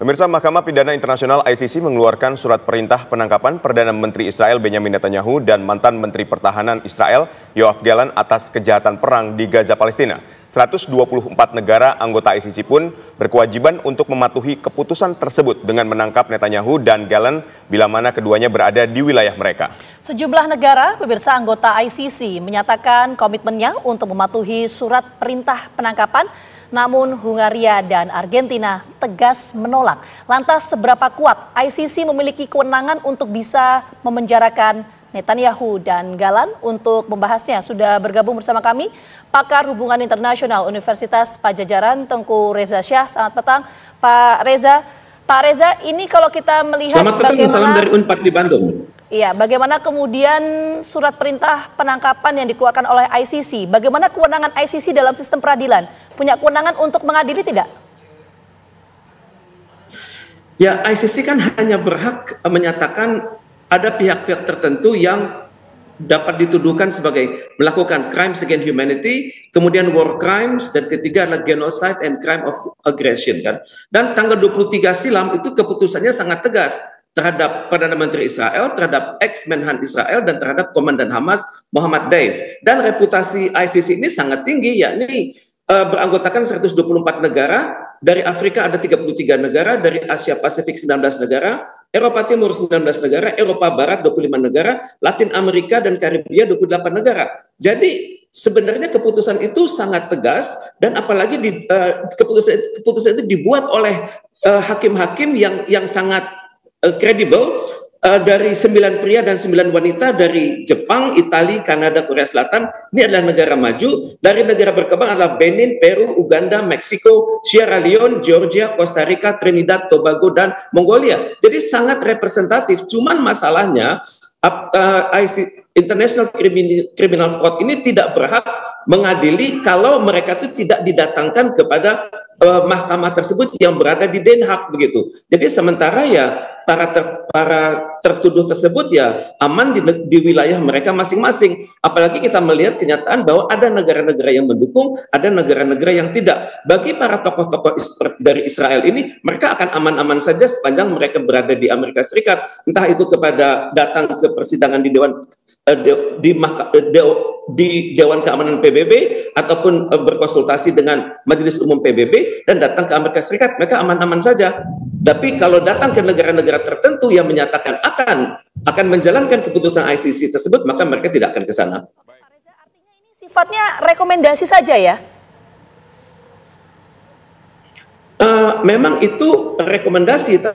Pemirsa, Mahkamah Pidana Internasional ICC mengeluarkan surat perintah penangkapan Perdana Menteri Israel Benjamin Netanyahu dan mantan Menteri Pertahanan Israel Yoav Gallant atas kejahatan perang di Gaza, Palestina. 124 negara anggota ICC pun berkewajiban untuk mematuhi keputusan tersebut dengan menangkap Netanyahu dan Gallant bila mana keduanya berada di wilayah mereka. Sejumlah negara, pemirsa anggota ICC, menyatakan komitmennya untuk mematuhi surat perintah penangkapan. Namun Hungaria dan Argentina tegas menolak. Lantas seberapa kuat ICC memiliki kewenangan untuk bisa memenjarakan Netanyahu dan Gallant? Untuk membahasnya sudah bergabung bersama kami pakar hubungan internasional Universitas Padjadjaran Tengku Reza Syah. Selamat petang Pak Reza. Pak Reza, ini kalau kita melihat selamat petang, salam dari Unpad di Bandung. Iya, bagaimana kemudian surat perintah penangkapan yang dikeluarkan oleh ICC? Bagaimana kewenangan ICC dalam sistem peradilan? Punya kewenangan untuk mengadili tidak? Ya, ICC kan hanya berhak menyatakan ada pihak-pihak tertentu yang dapat dituduhkan sebagai melakukan crimes against humanity, kemudian war crimes, dan ketiga adalah genocide and crime of aggression kan. Dan tanggal 23 silam itu keputusannya sangat tegas terhadap Perdana Menteri Israel, terhadap ex-Menhan Israel, dan terhadap Komandan Hamas Muhammad Deif. Dan reputasi ICC ini sangat tinggi, yakni beranggotakan 124 negara, dari Afrika ada 33 negara, dari Asia Pasifik 19 negara, Eropa Timur 19 negara, Eropa Barat 25 negara, Latin Amerika dan Karibia 28 negara. Jadi sebenarnya keputusan itu sangat tegas, dan apalagi keputusan itu dibuat oleh hakim-hakim yang sangat kredibel, dari 9 pria dan 9 wanita dari Jepang, Italia, Kanada, Korea Selatan. Ini adalah negara maju. Dari negara berkembang adalah Benin, Peru, Uganda, Meksiko, Sierra Leone, Georgia, Costa Rica, Trinidad, Tobago, dan Mongolia. Jadi sangat representatif. Cuman masalahnya International Criminal Court ini tidak berhak mengadili kalau mereka itu tidak didatangkan kepada mahkamah tersebut yang berada di Den Haag begitu. Jadi sementara ya para tertuduh tersebut ya aman di wilayah mereka masing-masing. Apalagi kita melihat kenyataan bahwa ada negara-negara yang mendukung, ada negara-negara yang tidak. Bagi para tokoh-tokoh dari Israel ini, mereka akan aman-aman saja sepanjang mereka berada di Amerika Serikat. Entah itu kepada datang ke persidangan di Dewan Keamanan PBB ataupun berkonsultasi dengan Majelis Umum PBB dan datang ke Amerika Serikat, mereka aman-aman saja. Tapi kalau datang ke negara-negara tertentu yang menyatakan akan menjalankan keputusan ICC tersebut, maka mereka tidak akan ke sana. Pak Reza, artinya ini sifatnya rekomendasi saja ya? Memang itu rekomendasi.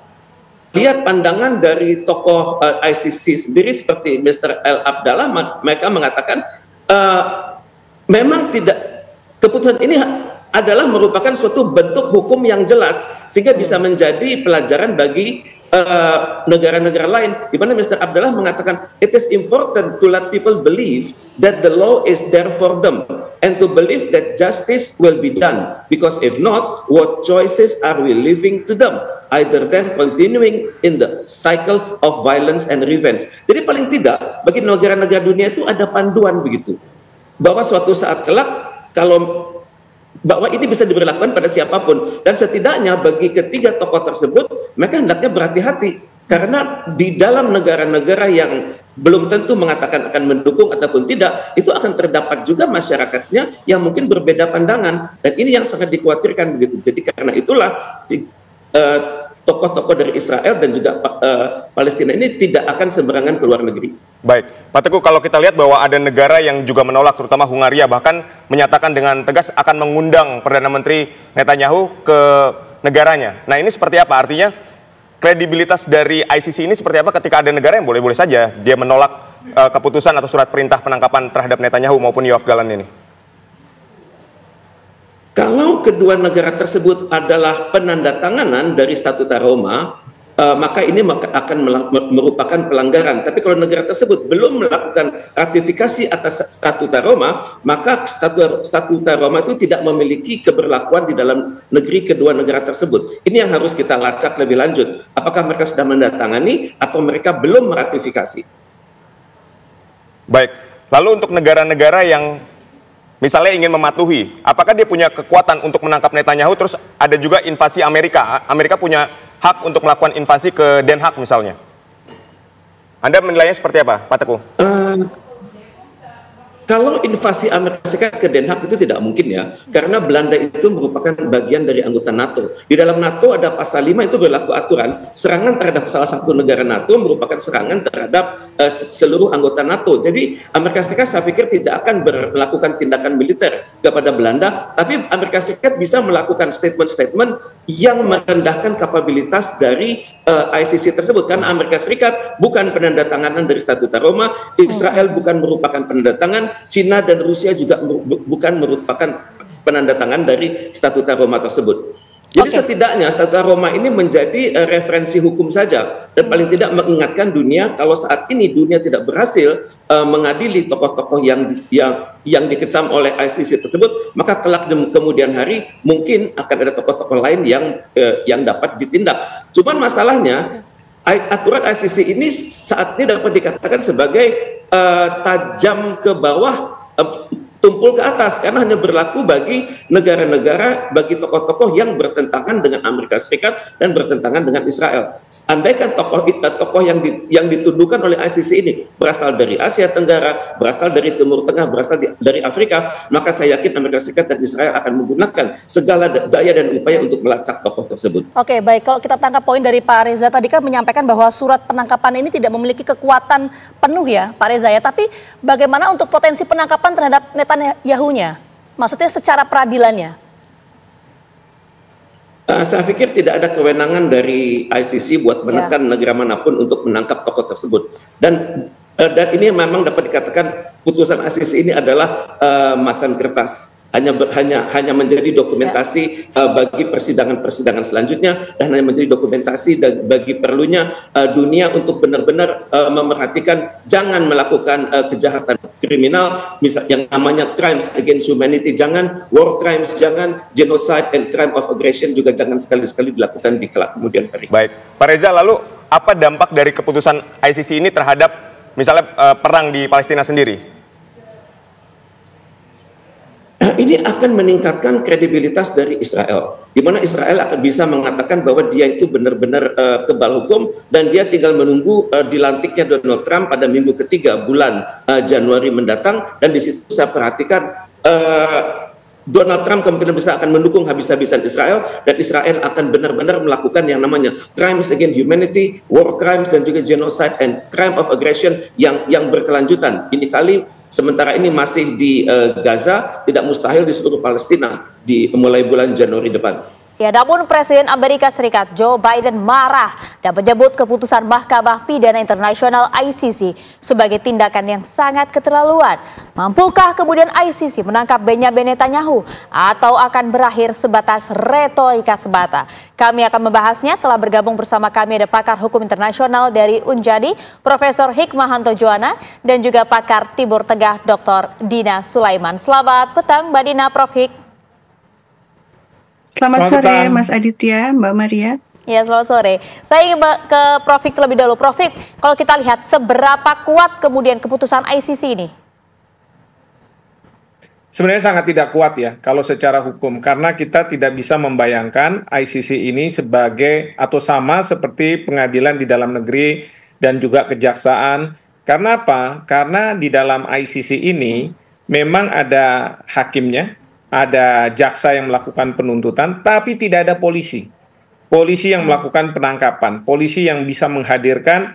Lihat pandangan dari tokoh ICC sendiri seperti Mr. El Abdallah, mereka mengatakan memang tidak, keputusan ini adalah merupakan suatu bentuk hukum yang jelas sehingga bisa menjadi pelajaran bagi negara-negara lain, di mana Mr. Abdallah mengatakan it is important to let people believe that the law is there for them and to believe that justice will be done, because if not, what choices are we leaving to them, either than continuing in the cycle of violence and revenge. Jadi paling tidak bagi negara-negara dunia itu ada panduan begitu, bahwa suatu saat kelak bahwa ini bisa diberlakukan pada siapapun, dan setidaknya bagi ketiga tokoh tersebut mereka hendaknya berhati-hati karena di dalam negara-negara yang belum tentu mengatakan akan mendukung ataupun tidak, itu akan terdapat juga masyarakatnya yang mungkin berbeda pandangan, dan ini yang sangat dikhawatirkan begitu. Jadi karena itulah tokoh-tokoh dari Israel dan juga Palestina ini tidak akan sembarangan ke luar negeri. Baik, Pak Teguh, kalau kita lihat bahwa ada negara yang juga menolak, terutama Hungaria, bahkan menyatakan dengan tegas akan mengundang Perdana Menteri Netanyahu ke negaranya. Nah, ini seperti apa? Artinya kredibilitas dari ICC ini seperti apa ketika ada negara yang boleh-boleh saja dia menolak keputusan atau surat perintah penangkapan terhadap Netanyahu maupun Yoav Gallant ini? Kalau kedua negara tersebut adalah penandatanganan dari Statuta Roma, maka ini akan merupakan pelanggaran. Tapi kalau negara tersebut belum melakukan ratifikasi atas Statuta Roma, maka Statuta Roma itu tidak memiliki keberlakuan di dalam negeri kedua negara tersebut. Ini yang harus kita lacak lebih lanjut. Apakah mereka sudah mendatangani atau mereka belum meratifikasi? Baik, lalu untuk negara-negara yang misalnya ingin mematuhi, apakah dia punya kekuatan untuk menangkap Netanyahu? Terus ada juga invasi Amerika. Amerika punya hak untuk melakukan invasi ke Den Haag misalnya. Anda menilainya seperti apa, Pak Teguh? Kalau invasi Amerika Serikat ke Den Haag itu tidak mungkin ya, karena Belanda itu merupakan bagian dari anggota NATO. Di dalam NATO ada pasal 5 itu berlaku aturan, serangan terhadap salah satu negara NATO merupakan serangan terhadap seluruh anggota NATO. Jadi Amerika Serikat saya pikir tidak akan melakukan tindakan militer kepada Belanda, tapi Amerika Serikat bisa melakukan statement-statement yang merendahkan kapabilitas dari ICC tersebut. Karena Amerika Serikat bukan penandatanganan dari Statuta Roma, Israel bukan merupakan penandatangan, Cina dan Rusia juga bukan merupakan penandatangan dari Statuta Roma tersebut. Jadi setidaknya Statuta Roma ini menjadi referensi hukum saja, dan paling tidak mengingatkan dunia kalau saat ini dunia tidak berhasil mengadili tokoh-tokoh yang dikecam oleh ICC tersebut, maka kelak kemudian hari mungkin akan ada tokoh-tokoh lain yang dapat ditindak. Cuman masalahnya aturan ICC ini saat ini dapat dikatakan sebagai tajam ke bawah, tumpul ke atas, karena hanya berlaku bagi negara-negara, bagi tokoh-tokoh yang bertentangan dengan Amerika Serikat dan bertentangan dengan Israel. Andaikan tokoh yang dituduhkan oleh ICC ini berasal dari Asia Tenggara, berasal dari Timur Tengah, berasal dari Afrika, maka saya yakin Amerika Serikat dan Israel akan menggunakan segala daya dan upaya untuk melacak tokoh tersebut. Oke, baik. Kalau kita tangkap poin dari Pak Reza tadi kan menyampaikan bahwa surat penangkapan ini tidak memiliki kekuatan penuh ya, Pak Reza ya. Tapi bagaimana untuk potensi penangkapan terhadap Netanyahu-nya? Maksudnya secara peradilannya? Saya pikir tidak ada kewenangan dari ICC buat menekan negara manapun untuk menangkap tokoh tersebut. Dan ini memang dapat dikatakan putusan ICC ini adalah macan kertas. Hanya menjadi dokumentasi bagi persidangan-persidangan selanjutnya, dan hanya menjadi dokumentasi bagi perlunya dunia untuk benar-benar memerhatikan jangan melakukan kejahatan kriminal, misalnya yang namanya crimes against humanity, jangan war crimes, jangan genocide and crime of aggression juga jangan sekali-sekali dilakukan di kelak kemudian hari. Baik, Pak Reza, lalu apa dampak dari keputusan ICC ini terhadap misalnya perang di Palestina sendiri? Ini akan meningkatkan kredibilitas dari Israel, di mana Israel akan bisa mengatakan bahwa dia itu benar-benar kebal hukum, dan dia tinggal menunggu dilantiknya Donald Trump pada minggu ketiga bulan Januari mendatang. Dan di situ saya perhatikan Donald Trump kemungkinan bisa akan mendukung habis-habisan Israel, dan Israel akan benar-benar melakukan yang namanya crimes against humanity, war crimes, dan juga genocide and crime of aggression yang berkelanjutan. Ini kali sementara ini masih di Gaza, tidak mustahil di seluruh Palestina di mulai bulan Januari depan. Ya, namun Presiden Amerika Serikat Joe Biden marah dan menyebut keputusan Mahkamah Pidana Internasional ICC sebagai tindakan yang sangat keterlaluan. Mampukah kemudian ICC menangkap Benyamin Netanyahu atau akan berakhir sebatas retorika semata? Kami akan membahasnya. Telah bergabung bersama kami ada pakar hukum internasional dari Unjadi, Profesor Hikmahanto Juwana, dan juga pakar Timur Tengah Dr. Dina Sulaiman. Selamat petang Mbak Dina, Prof. Hik. Selamat sore Mas Aditya, Mbak Maria. Ya, selamat sore. Saya ingin ke Prof. Hik terlebih dahulu. Prof. Hik, kalau kita lihat seberapa kuat kemudian keputusan ICC ini? Sebenarnya sangat tidak kuat ya kalau secara hukum, karena kita tidak bisa membayangkan ICC ini sebagai atau sama seperti pengadilan di dalam negeri dan juga kejaksaan. Karena apa? Karena di dalam ICC ini memang ada hakimnya, ada jaksa yang melakukan penuntutan, tapi tidak ada polisi. Polisi yang melakukan penangkapan, polisi yang bisa menghadirkan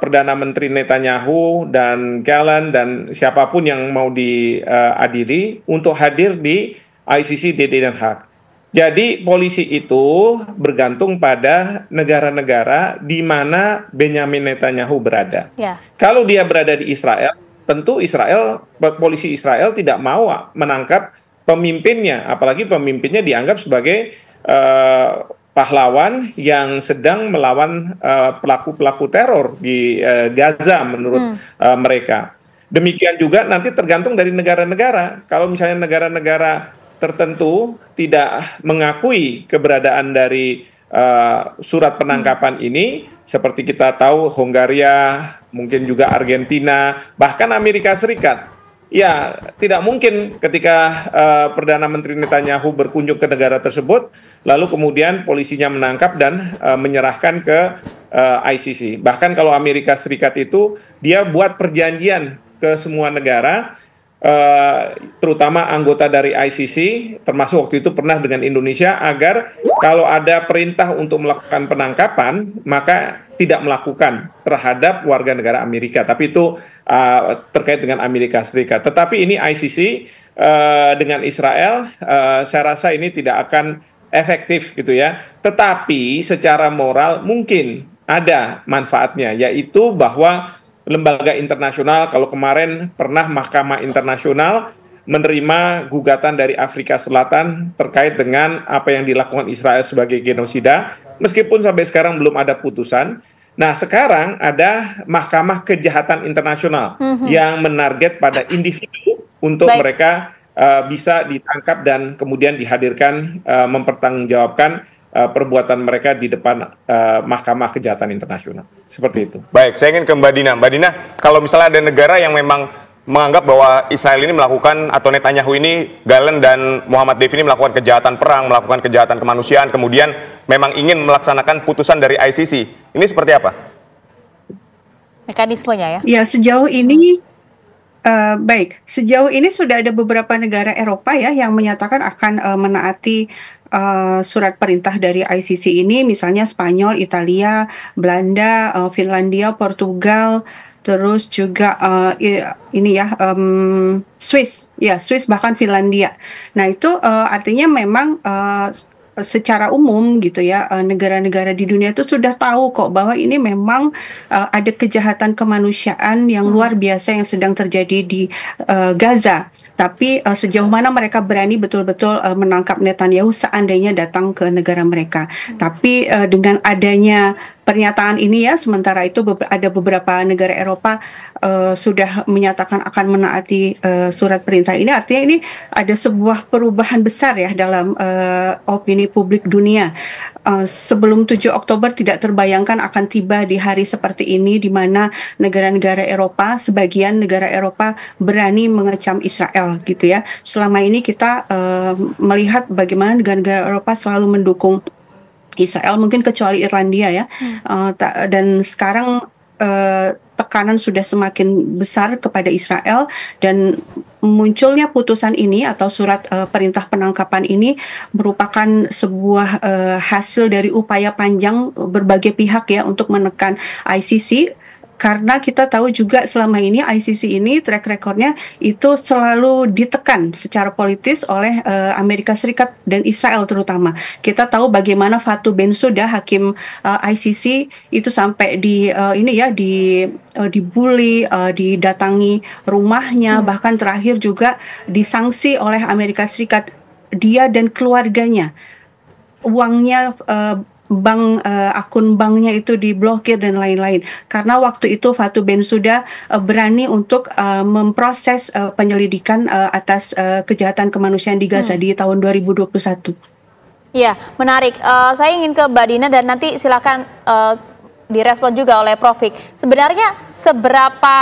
Perdana Menteri Netanyahu dan Gallant dan siapapun yang mau diadili untuk hadir di ICC di Den Haag. Jadi polisi itu bergantung pada negara-negara di mana Benyamin Netanyahu berada. Ya. Kalau dia berada di Israel, tentu polisi Israel tidak mau menangkap pemimpinnya, apalagi pemimpinnya dianggap sebagai pahlawan yang sedang melawan pelaku-pelaku teror di Gaza menurut mereka. Demikian juga nanti tergantung dari negara-negara. Kalau misalnya negara-negara tertentu tidak mengakui keberadaan dari surat penangkapan ini, seperti kita tahu Hongaria, mungkin juga Argentina, bahkan Amerika Serikat Ya, tidak mungkin ketika Perdana Menteri Netanyahu berkunjung ke negara tersebut, lalu kemudian polisinya menangkap dan menyerahkan ke ICC. Bahkan kalau Amerika Serikat itu, dia buat perjanjian ke semua negara, terutama anggota dari ICC, termasuk waktu itu pernah dengan Indonesia, agar kalau ada perintah untuk melakukan penangkapan, maka tidak melakukan terhadap warga negara Amerika. Tapi itu terkait dengan Amerika Serikat. Tetapi ini ICC dengan Israel, saya rasa ini tidak akan efektif gitu ya. Tetapi secara moral mungkin ada manfaatnya, yaitu bahwa lembaga internasional, kalau kemarin pernah Mahkamah Internasional menerima gugatan dari Afrika Selatan terkait dengan apa yang dilakukan Israel sebagai genosida, meskipun sampai sekarang belum ada putusan. Nah, sekarang ada Mahkamah Kejahatan Internasional yang menarget pada individu untuk mereka bisa ditangkap dan kemudian dihadirkan mempertanggungjawabkan perbuatan mereka di depan Mahkamah Kejahatan Internasional. Seperti itu. Baik, saya ingin ke Mbak Dina. Mbak Dina, kalau misalnya ada negara yang memang menganggap bahwa Israel ini melakukan, atau Netanyahu ini, Gallant dan Muhammad Deif ini melakukan kejahatan perang, melakukan kejahatan kemanusiaan, kemudian memang ingin melaksanakan putusan dari ICC, ini seperti apa? Mekanismenya ya? Ya, sejauh ini baik, sejauh ini sudah ada beberapa negara Eropa ya yang menyatakan akan menaati surat perintah dari ICC ini, misalnya Spanyol, Italia, Belanda, Finlandia, Portugal, terus juga ini ya Swiss, ya Swiss bahkan Finlandia. Nah itu artinya memang secara umum gitu ya, negara-negara di dunia itu sudah tahu kok bahwa ini memang ada kejahatan kemanusiaan yang luar biasa yang sedang terjadi di Gaza. Tapi sejauh mana mereka berani betul-betul menangkap Netanyahu seandainya datang ke negara mereka. Tapi dengan adanya pernyataan ini ya, sementara itu ada beberapa negara Eropa sudah menyatakan akan menaati surat perintah ini. Artinya ini ada sebuah perubahan besar ya dalam opini publik dunia. Sebelum 7 Oktober tidak terbayangkan akan tiba di hari seperti ini, di mana negara-negara Eropa, sebagian negara Eropa berani mengecam Israel gitu ya. Selama ini kita melihat bagaimana negara-negara Eropa selalu mendukung Israel, mungkin kecuali Irlandia ya. Dan sekarang tekanan sudah semakin besar kepada Israel, dan munculnya putusan ini atau surat perintah penangkapan ini merupakan sebuah hasil dari upaya panjang berbagai pihak ya untuk menekan ICC. Karena kita tahu juga selama ini ICC ini track recordnya itu selalu ditekan secara politis oleh Amerika Serikat dan Israel terutama. Kita tahu bagaimana Fatou Bensouda, hakim ICC itu sampai dibully, didatangi rumahnya, bahkan terakhir juga disanksi oleh Amerika Serikat, dia dan keluarganya. Uangnya akun banknya itu diblokir dan lain-lain, karena waktu itu Fatou Bensouda berani untuk memproses penyelidikan atas kejahatan kemanusiaan di Gaza di tahun 2021. Iya, menarik. Saya ingin ke Mbak Dina dan nanti silakan direspon juga oleh Prof. Hik. Sebenarnya seberapa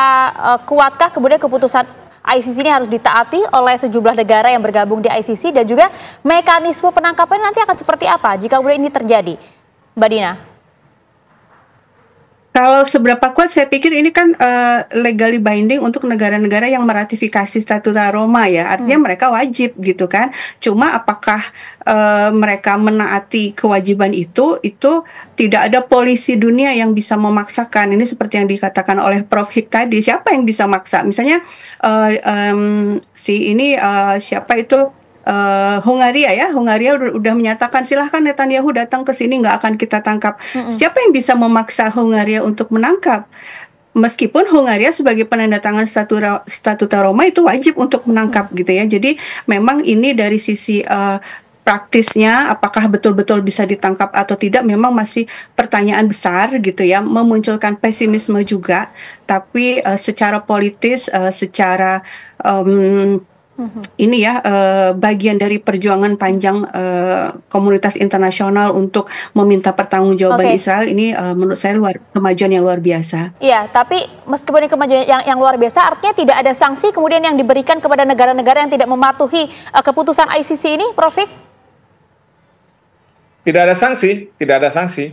kuatkah kemudian keputusan ICC ini harus ditaati oleh sejumlah negara yang bergabung di ICC, dan juga mekanisme penangkapan nanti akan seperti apa jika kemudian ini terjadi, Mbak Dina? Kalau seberapa kuat, saya pikir ini kan legally binding untuk negara-negara yang meratifikasi Statuta Roma ya, artinya mereka wajib gitu kan. Cuma apakah mereka menaati kewajiban itu tidak ada polisi dunia yang bisa memaksakan. Ini seperti yang dikatakan oleh Prof. Hik tadi, siapa yang bisa maksa? Misalnya siapa itu? Hungaria ya, Hungaria udah menyatakan silahkan Netanyahu datang ke sini, nggak akan kita tangkap. Siapa yang bisa memaksa Hungaria untuk menangkap? Meskipun Hungaria sebagai penandatangan Statuta Roma itu wajib untuk menangkap gitu ya. Jadi memang ini dari sisi praktisnya apakah betul-betul bisa ditangkap atau tidak memang masih pertanyaan besar gitu ya, memunculkan pesimisme juga. Tapi secara politis, secara ini ya bagian dari perjuangan panjang komunitas internasional untuk meminta pertanggungjawaban Israel ini menurut saya kemajuan yang luar biasa. Iya, tapi meskipun ini kemajuan yang luar biasa, artinya tidak ada sanksi kemudian yang diberikan kepada negara-negara yang tidak mematuhi keputusan ICC ini, Prof. Tidak ada sanksi, tidak ada sanksi.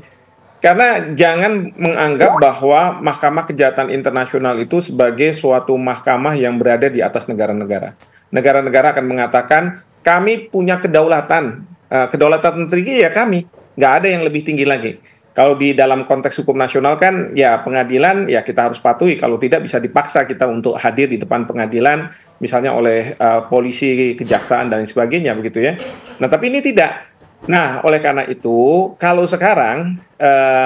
Karena jangan menganggap bahwa Mahkamah Kejahatan Internasional itu sebagai suatu mahkamah yang berada di atas negara-negara. Negara-negara akan mengatakan, kami punya kedaulatan. Kedaulatan tertinggi ya kami. Nggak ada yang lebih tinggi lagi. Kalau di dalam konteks hukum nasional kan, ya pengadilan ya kita harus patuhi. Kalau tidak bisa dipaksa kita untuk hadir di depan pengadilan, misalnya oleh polisi, kejaksaan, dan sebagainya begitu ya. Nah tapi ini tidak. Nah, oleh karena itu, kalau sekarang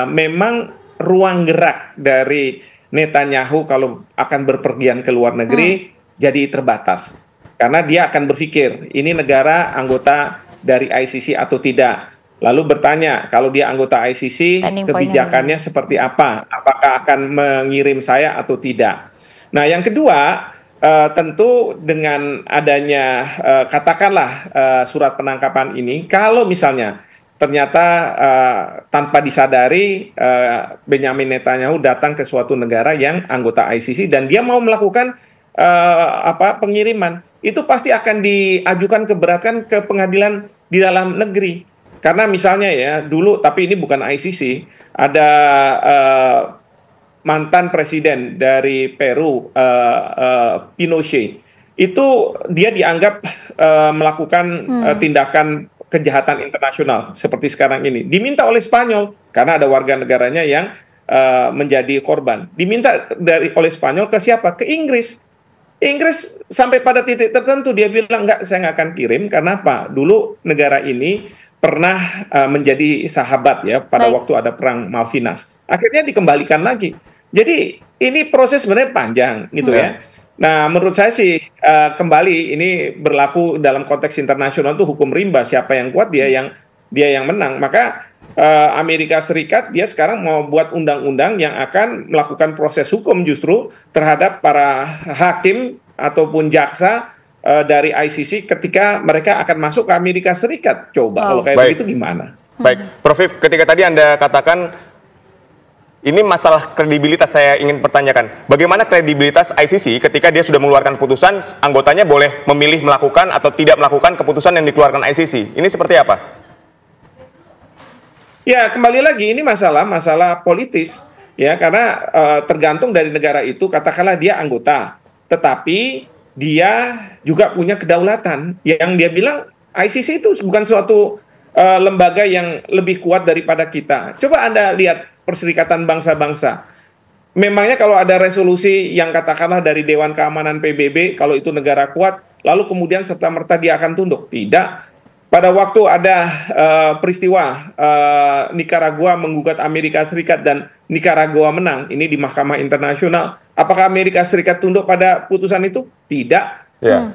memang ruang gerak dari Netanyahu kalau akan berpergian ke luar negeri jadi terbatas. Karena dia akan berpikir, ini negara anggota dari ICC atau tidak. Lalu bertanya, kalau dia anggota ICC, kebijakannya seperti apa? Apakah akan mengirim saya atau tidak? Nah, yang kedua, tentu dengan adanya katakanlah surat penangkapan ini, kalau misalnya ternyata tanpa disadari Benyamin Netanyahu datang ke suatu negara yang anggota ICC dan dia mau melakukan pengiriman, itu pasti akan diajukan keberatan ke pengadilan di dalam negeri. Karena misalnya ya dulu, tapi ini bukan ICC, ada mantan presiden dari Peru, Pinochet, itu dia dianggap melakukan tindakan kejahatan internasional seperti sekarang ini. Diminta oleh Spanyol karena ada warga negaranya yang menjadi korban. Diminta oleh Spanyol ke siapa? Ke Inggris. Inggris sampai pada titik tertentu dia bilang enggak, saya nggak akan kirim. Karena apa? Dulu negara ini pernah menjadi sahabat ya pada waktu ada perang Malvinas. Akhirnya dikembalikan lagi. Jadi ini proses sebenarnya panjang gitu ya. Nah menurut saya sih kembali ini berlaku dalam konteks internasional tuh hukum rimba, siapa yang kuat dia yang menang. Maka Amerika Serikat dia sekarang mau buat undang-undang yang akan melakukan proses hukum justru terhadap para hakim ataupun jaksa dari ICC ketika mereka akan masuk ke Amerika Serikat. Coba kalau kayak begitu gimana? Baik, Prof. Ketika tadi Anda katakan ini masalah kredibilitas, saya ingin pertanyakan. Bagaimana kredibilitas ICC ketika dia sudah mengeluarkan putusan, anggotanya boleh memilih melakukan atau tidak melakukan keputusan yang dikeluarkan ICC? Ini seperti apa? Ya, kembali lagi ini masalah politis. Ya, karena tergantung dari negara itu, katakanlah dia anggota. Tetapi dia juga punya kedaulatan. Yang dia bilang ICC itu bukan suatu lembaga yang lebih kuat daripada kita. Coba Anda lihat Perserikatan Bangsa-Bangsa. Memangnya kalau ada resolusi yang katakanlah dari Dewan Keamanan PBB, kalau itu negara kuat, lalu kemudian serta-merta dia akan tunduk? Tidak. Pada waktu ada peristiwa Nicaragua menggugat Amerika Serikat dan Nicaragua menang, ini di Mahkamah Internasional, apakah Amerika Serikat tunduk pada putusan itu? Tidak.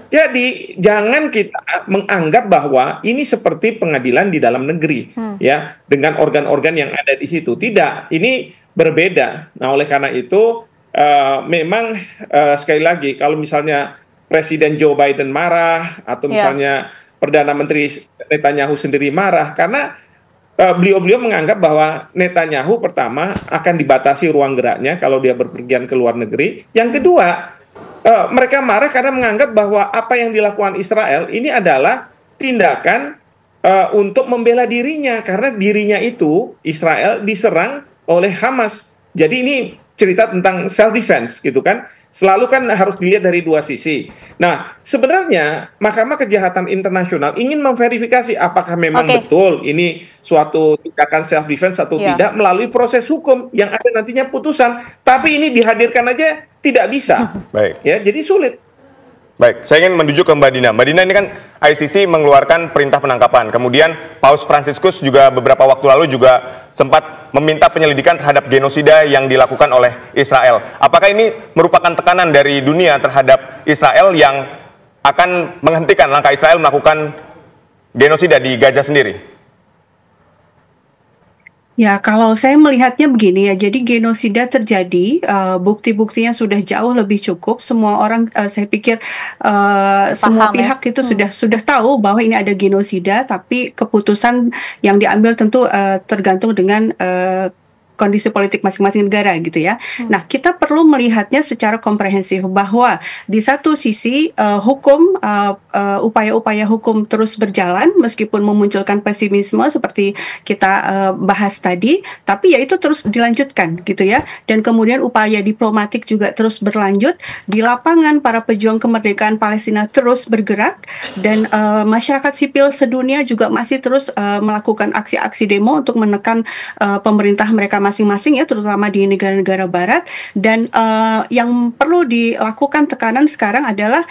Jadi jangan kita menganggap bahwa ini seperti pengadilan di dalam negeri, ya, dengan organ-organ yang ada di situ. Tidak, ini berbeda. Nah, oleh karena itu memang sekali lagi kalau misalnya Presiden Joe Biden marah atau misalnya Perdana Menteri Netanyahu sendiri marah karena beliau-beliau menganggap bahwa Netanyahu pertama akan dibatasi ruang geraknya kalau dia berpergian ke luar negeri. Yang kedua, mereka marah karena menganggap bahwa apa yang dilakukan Israel ini adalah tindakan untuk membela dirinya karena dirinya itu Israel diserang oleh Hamas. Jadi ini cerita tentang self defense gitu kan. Selalu kan harus dilihat dari dua sisi. Nah, sebenarnya Mahkamah Kejahatan Internasional ingin memverifikasi apakah memang betul ini suatu tindakan self defense atau tidak melalui proses hukum yang ada nantinya putusan. Tapi ini dihadirkan aja tidak bisa. Baik. Ya, jadi sulit. Baik, saya ingin menuju ke Mbak Dina. Mbak Dina, ini kan ICC mengeluarkan perintah penangkapan. Kemudian Paus Fransiskus juga beberapa waktu lalu juga sempat meminta penyelidikan terhadap genosida yang dilakukan oleh Israel. Apakah ini merupakan tekanan dari dunia terhadap Israel yang akan menghentikan langkah Israel melakukan genosida di Gaza sendiri? Ya, kalau saya melihatnya begini ya, jadi genosida terjadi, bukti-buktinya sudah jauh lebih cukup. Semua orang, saya pikir, semua Paham ya? pihak itu sudah tahu bahwa ini ada genosida, tapi keputusan yang diambil tentu tergantung dengan kondisi politik masing-masing negara gitu ya. Nah, kita perlu melihatnya secara komprehensif bahwa di satu sisi hukum, upaya-upaya hukum terus berjalan meskipun memunculkan pesimisme seperti kita bahas tadi, tapi ya itu terus dilanjutkan gitu ya. Dan kemudian upaya diplomatik juga terus berlanjut. Di lapangan para pejuang kemerdekaan Palestina terus bergerak dan masyarakat sipil sedunia juga masih terus melakukan aksi-aksi demo untuk menekan pemerintah mereka masing-masing ya, terutama di negara-negara barat. Dan yang perlu dilakukan tekanan sekarang adalah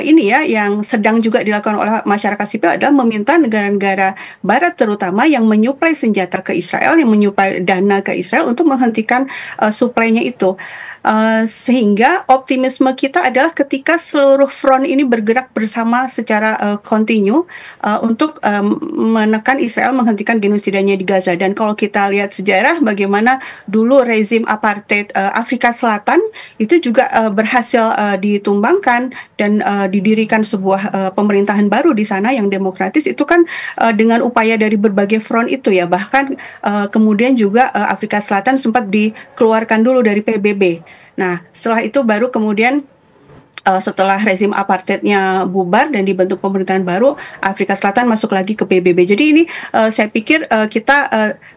ini ya, yang sedang juga dilakukan oleh masyarakat sipil adalah meminta negara-negara barat terutama yang menyuplai senjata ke Israel, yang menyuplai dana ke Israel untuk menghentikan suplainya itu. Sehingga optimisme kita adalah ketika seluruh front ini bergerak bersama secara kontinu untuk menekan Israel menghentikan genosidanya di Gaza. Dan kalau kita lihat sejarah bagaimana dulu rezim apartheid Afrika Selatan itu juga berhasil ditumbangkan dan didirikan sebuah pemerintahan baru di sana yang demokratis, itu kan dengan upaya dari berbagai front itu ya. Bahkan kemudian juga Afrika Selatan sempat dikeluarkan dulu dari PBB. Nah, setelah itu baru kemudian setelah rezim apartheidnya bubar dan dibentuk pemerintahan baru, Afrika Selatan masuk lagi ke PBB. Jadi ini saya pikir kita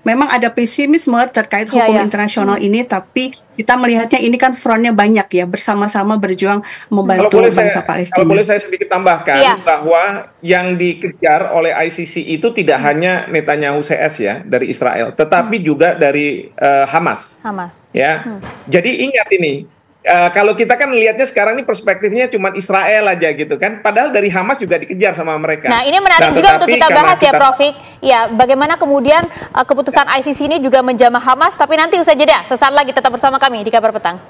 memang ada pesimisme terkait hukum internasional ini, tapi kita melihatnya ini kan frontnya banyak ya, bersama-sama berjuang membantu bangsa Palestina. Kalau boleh saya sedikit tambahkan bahwa yang dikejar oleh ICC itu tidak hanya Netanyahu CS ya dari Israel, tetapi juga dari Hamas. Ya, jadi ingat ini. Kalau kita kan lihatnya sekarang ini perspektifnya cuma Israel aja gitu kan, padahal dari Hamas juga dikejar sama mereka. Nah, ini menarik juga untuk kita bahas ya, Prof. Ya, bagaimana kemudian keputusan ICC ini juga menjamah Hamas, tapi nanti usai jeda. Sesaat lagi tetap bersama kami di Kabar Petang.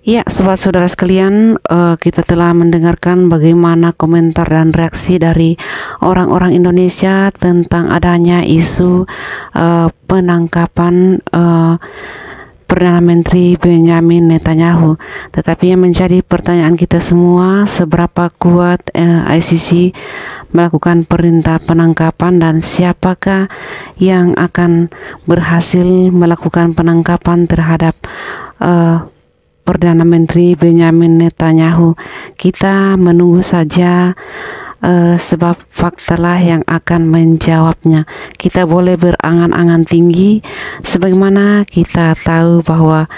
Ya, sobat saudara sekalian, kita telah mendengarkan bagaimana komentar dan reaksi dari orang-orang Indonesia tentang adanya isu penangkapan Perdana Menteri Benjamin Netanyahu. Tetapi yang menjadi pertanyaan kita semua, seberapa kuat ICC melakukan perintah penangkapan dan siapakah yang akan berhasil melakukan penangkapan terhadap Perdana Menteri Benjamin Netanyahu. Kita menunggu saja, sebab faktalah yang akan menjawabnya. Kita boleh berangan-angan tinggi sebagaimana kita tahu bahwa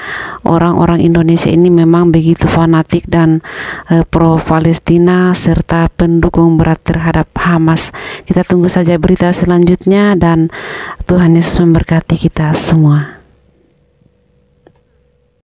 orang-orang Indonesia ini memang begitu fanatik dan pro Palestina serta pendukung berat terhadap Hamas. Kita tunggu saja berita selanjutnya dan Tuhan Yesus memberkati kita semua.